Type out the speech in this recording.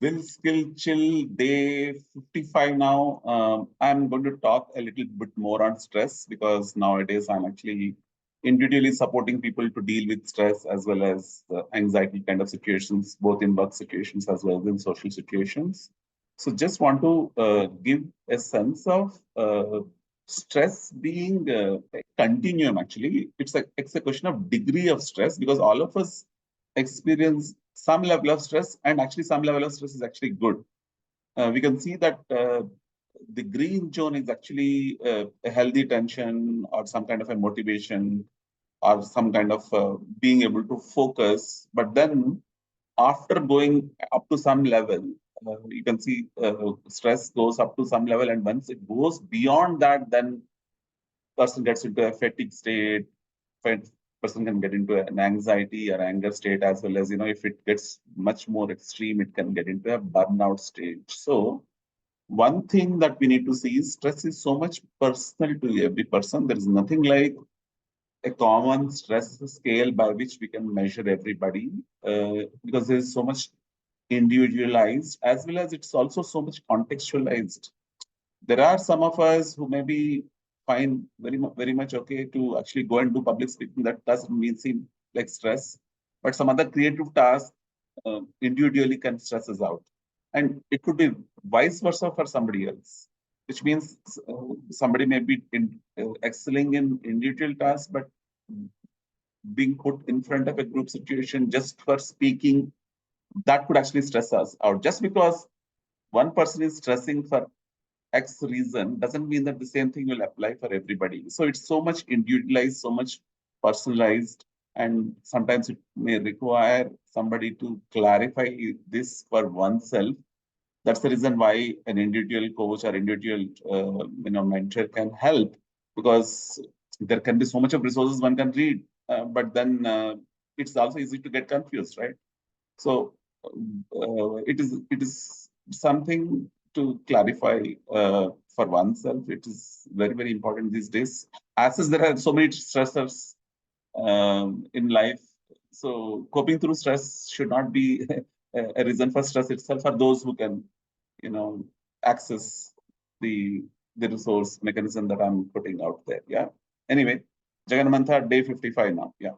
Will Skill Chill day 55 now. I'm going to talk a little bit more on stress because nowadays I'm actually individually supporting people to deal with stress as well as anxiety kind of situations, both in work situations as well as in social situations. So just want to give a sense of stress being a continuum. Actually, it's a question of degree of stress because all of us experience some level of stress, and actually some level of stress is actually good. We can see that the green zone is actually a healthy tension or some kind of a motivation or some kind of being able to focus. But then after going up to some level, you can see stress goes up to some level, and once it goes beyond that, then person gets into a fatigue state. Person can get into an anxiety or anger state, as well as, if it gets much more extreme, it can get into a burnout stage. So one thing that we need to see is stress is so much personal to every person. There is nothing like a common stress scale by which we can measure everybody, because there is so much individualized, as well as it's also so much contextualized. There are some of us who maybe find very much okay to actually go and do public speaking. That doesn't mean seem like stress, but some other creative task individually can stress us out, and it could be vice versa for somebody else. Which means somebody may be excelling in individual tasks, but being put in front of a group situation just for speaking, that could actually stress us out. Just because one person is stressing for X reason doesn't mean that the same thing will apply for everybody. So it's so much individualized, so much personalized, and sometimes it may require somebody to clarify this for oneself. That's the reason why an individual coach or individual mentor can help, because there can be so much of resources one can read, but then it's also easy to get confused, right? So it is something to clarify for oneself. It is very important these days. As is, there are so many stressors in life. So coping through stress should not be a reason for stress itself for those who can, access the resource mechanism that I'm putting out there. Yeah. Anyway, Jaganmantha, day 55 now. Yeah.